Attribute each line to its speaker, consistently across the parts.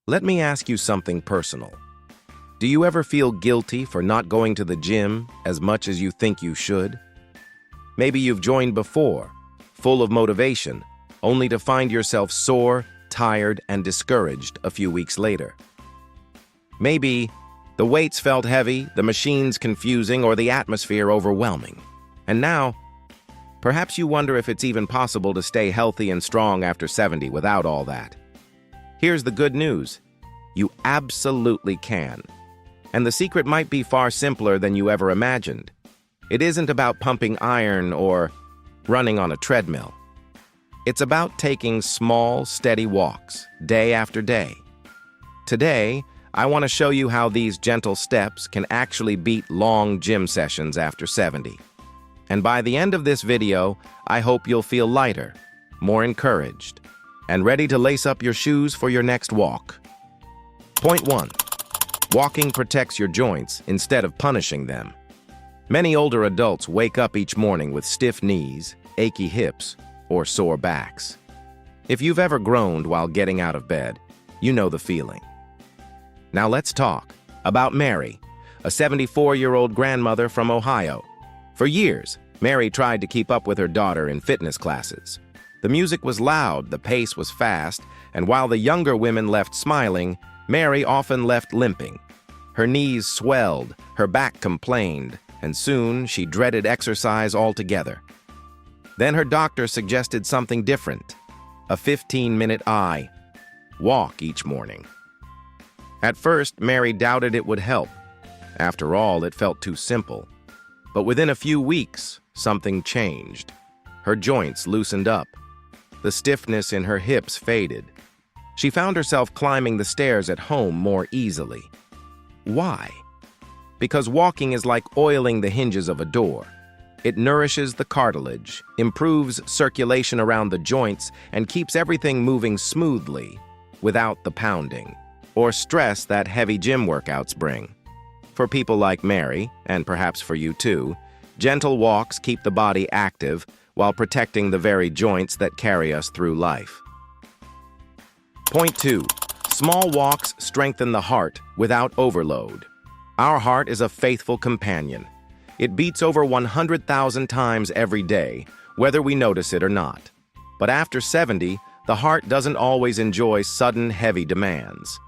Speaker 1: Let me ask you something personal. Do you ever feel guilty for not going to the gym as much as you think you should? Maybe you've joined before, full of motivation, only to find yourself sore, tired, and discouraged a few weeks later. Maybe the weights felt heavy, the machines confusing, or the atmosphere overwhelming. And now, perhaps you wonder if it's even possible to stay healthy and strong after 70 without all that. Here's the good news. You absolutely can. And the secret might be far simpler than you ever imagined. It isn't about pumping iron or running on a treadmill. It's about taking small, steady walks, day after day. Today, I want to show you how these gentle steps can actually beat long gym sessions after 70. And by the end of this video, I hope you'll feel lighter, more encouraged, and ready to lace up your shoes for your next walk. Point 1. Walking protects your joints instead of punishing them. Many older adults wake up each morning with stiff knees, achy hips, or sore backs. If you've ever groaned while getting out of bed, you know the feeling. Now let's talk about Mary, a 74-year-old grandmother from Ohio. For years, Mary tried to keep up with her daughter in fitness classes. The music was loud, the pace was fast, and while the younger women left smiling, Mary often left limping. Her knees swelled, her back complained, and soon she dreaded exercise altogether. Then her doctor suggested something different, a 15-minute walk each morning. At first, Mary doubted it would help. After all, it felt too simple. But within a few weeks, something changed. Her joints loosened up. The stiffness in her hips faded. She found herself climbing the stairs at home more easily. Why? Because walking is like oiling the hinges of a door. It nourishes the cartilage, improves circulation around the joints, and keeps everything moving smoothly, without the pounding or stress that heavy gym workouts bring. For people like Mary, and perhaps for you too, gentle walks keep the body active while protecting the very joints that carry us through life. Point 2. Small walks strengthen the heart without overload. Our heart is a faithful companion. It beats over 100,000 times every day, whether we notice it or not. But after 70, the heart doesn't always enjoy sudden, heavy demands.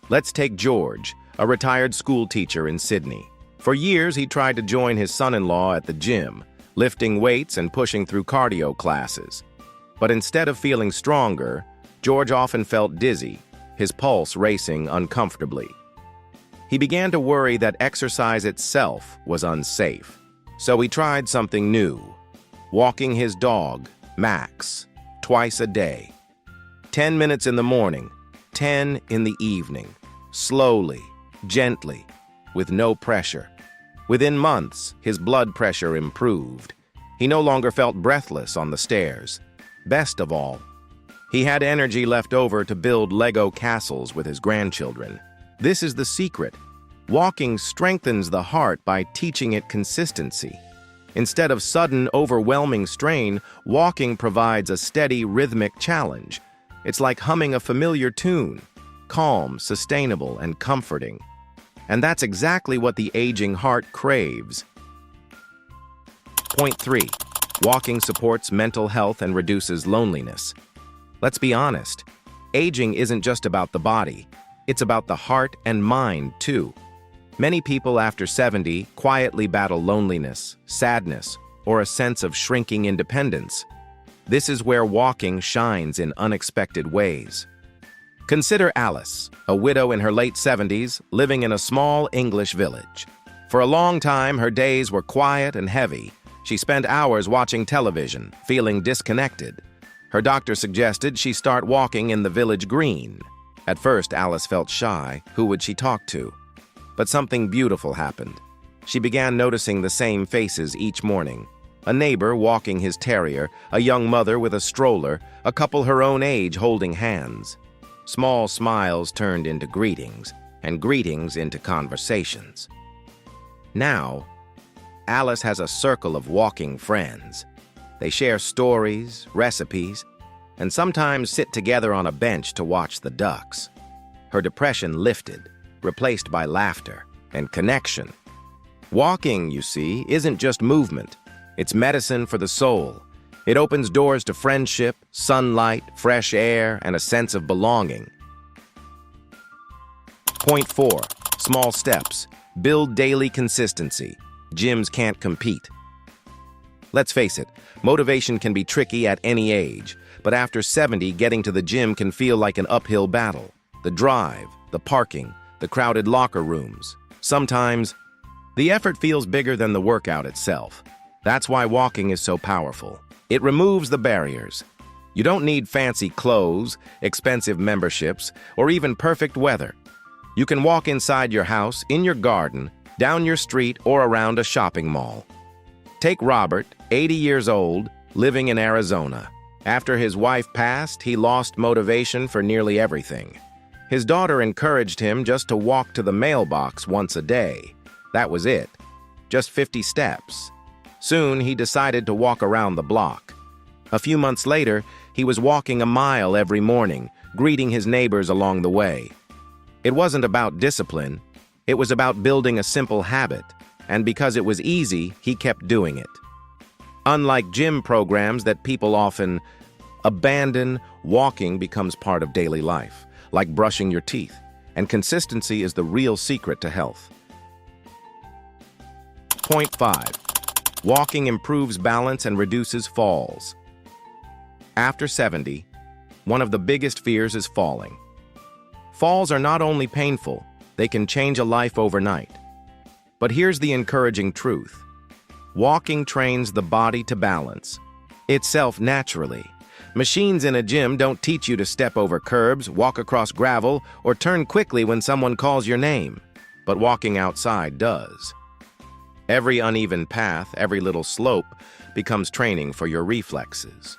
Speaker 1: Let's take George, a retired school teacher in Sydney. For years, he tried to join his son-in-law at the gym, lifting weights and pushing through cardio classes. But instead of feeling stronger, George often felt dizzy, his pulse racing uncomfortably. He began to worry that exercise itself was unsafe. So he tried something new, walking his dog, Max, twice a day. 10 minutes in the morning, 10 in the evening, slowly, gently, with no pressure. Within months, his blood pressure improved. He no longer felt breathless on the stairs. Best of all, he had energy left over to build Lego castles with his grandchildren. This is the secret. Walking strengthens the heart by teaching it consistency. Instead of sudden, overwhelming strain, walking provides a steady, rhythmic challenge. It's like humming a familiar tune, calm, sustainable, and comforting. And that's exactly what the aging heart craves. Point 3. Walking supports mental health and reduces loneliness. Let's be honest, aging isn't just about the body. It's about the heart and mind, too. Many people after 70 quietly battle loneliness, sadness, or a sense of shrinking independence. This is where walking shines in unexpected ways. Consider Alice, a widow in her late 70s, living in a small English village. For a long time, her days were quiet and heavy. She spent hours watching television, feeling disconnected. Her doctor suggested she start walking in the village green. At first, Alice felt shy. Who would she talk to? But something beautiful happened. She began noticing the same faces each morning. A neighbor walking his terrier, a young mother with a stroller, a couple her own age holding hands. Small smiles turned into greetings, and greetings into conversations. Now, Alice has a circle of walking friends. They share stories, recipes, and sometimes sit together on a bench to watch the ducks. Her depression lifted, replaced by laughter and connection. Walking, you see, isn't just movement. It's medicine for the soul. It opens doors to friendship, sunlight, fresh air, and a sense of belonging. Point 4. Small steps. Build daily consistency. Gyms can't compete. Let's face it, motivation can be tricky at any age, but after 70, getting to the gym can feel like an uphill battle. The drive, the parking, the crowded locker rooms. Sometimes, the effort feels bigger than the workout itself. That's why walking is so powerful. It removes the barriers. You don't need fancy clothes, expensive memberships, or even perfect weather. You can walk inside your house, in your garden, down your street, or around a shopping mall. Take Robert, 80 years old, living in Arizona. After his wife passed, he lost motivation for nearly everything. His daughter encouraged him just to walk to the mailbox once a day. That was it. Just 50 steps. Soon, he decided to walk around the block. A few months later, he was walking a mile every morning, greeting his neighbors along the way. It wasn't about discipline. It was about building a simple habit, and because it was easy, he kept doing it. Unlike gym programs that people often abandon, walking becomes part of daily life, like brushing your teeth, and consistency is the real secret to health. Point 5. Walking improves balance and reduces falls. After 70, one of the biggest fears is falling. Falls are not only painful, they can change a life overnight. But here's the encouraging truth. Walking trains the body to balance itself naturally. Machines in a gym don't teach you to step over curbs, walk across gravel, or turn quickly when someone calls your name. But walking outside does. Every uneven path, every little slope, becomes training for your reflexes.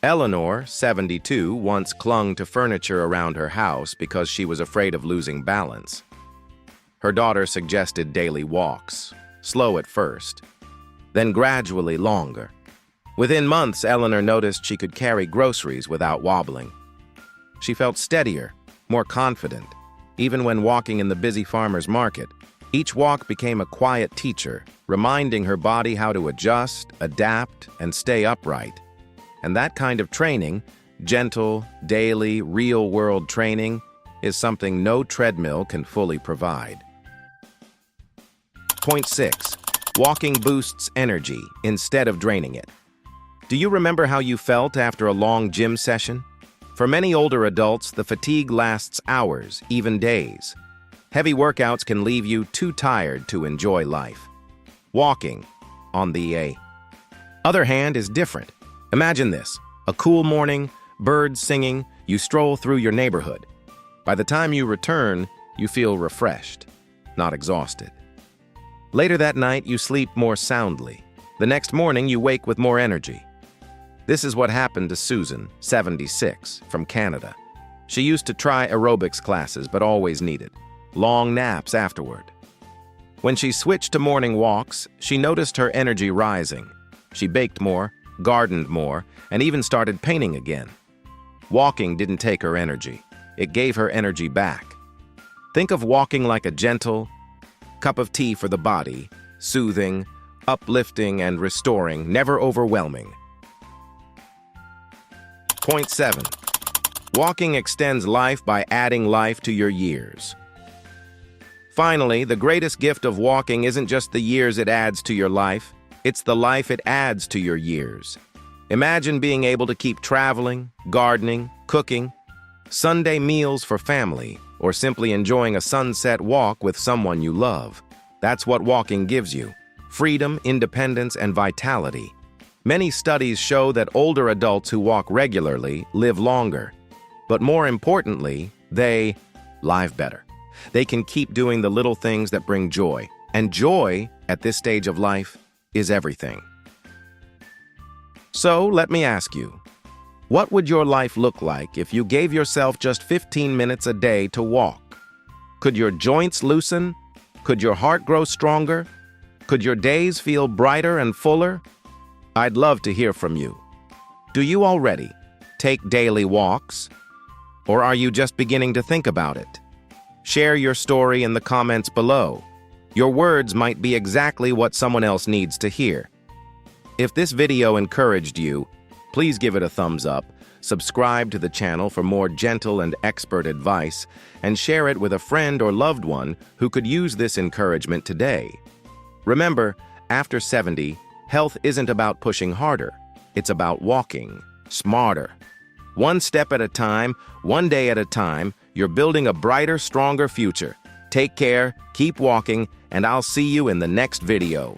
Speaker 1: Eleanor, 72, once clung to furniture around her house because she was afraid of losing balance. Her daughter suggested daily walks, slow at first, then gradually longer. Within months, Eleanor noticed she could carry groceries without wobbling. She felt steadier, more confident, even when walking in the busy farmer's market. Each walk became a quiet teacher, reminding her body how to adjust, adapt, and stay upright. And that kind of training, gentle, daily, real-world training, is something no treadmill can fully provide. Point 6. Walking boosts energy instead of draining it. Do you remember how you felt after a long gym session? For many older adults, the fatigue lasts hours, even days. Heavy workouts can leave you too tired to enjoy life. Walking, on the other hand, is different. Imagine this: a cool morning, birds singing, you stroll through your neighborhood. By the time you return, you feel refreshed, not exhausted. Later that night, you sleep more soundly. The next morning, you wake with more energy. This is what happened to Susan, 76, from Canada. She used to try aerobics classes, but always needed long naps afterward. When she switched to morning walks, she noticed her energy rising. She baked more, gardened more, and even started painting again. Walking didn't take her energy. It gave her energy back. Think of walking like a gentle cup of tea for the body, soothing, uplifting, and restoring, never overwhelming. Point 7. Walking extends life by adding life to your years. Finally, the greatest gift of walking isn't just the years it adds to your life, it's the life it adds to your years. Imagine being able to keep traveling, gardening, cooking, Sunday meals for family, or simply enjoying a sunset walk with someone you love. That's what walking gives you: freedom, independence, and vitality. Many studies show that older adults who walk regularly live longer. But more importantly, they live better. They can keep doing the little things that bring joy. And joy, at this stage of life, is everything. So, let me ask you, what would your life look like if you gave yourself just 15 minutes a day to walk? Could your joints loosen? Could your heart grow stronger? Could your days feel brighter and fuller? I'd love to hear from you. Do you already take daily walks? Or are you just beginning to think about it? Share your story in the comments below. Your words might be exactly what someone else needs to hear. If this video encouraged you, please give it a thumbs up, subscribe to the channel for more gentle and expert advice, and share it with a friend or loved one who could use this encouragement today. Remember, after 70, health isn't about pushing harder. It's about walking smarter. One step at a time, one day at a time, you're building a brighter, stronger future. Take care, keep walking, and I'll see you in the next video.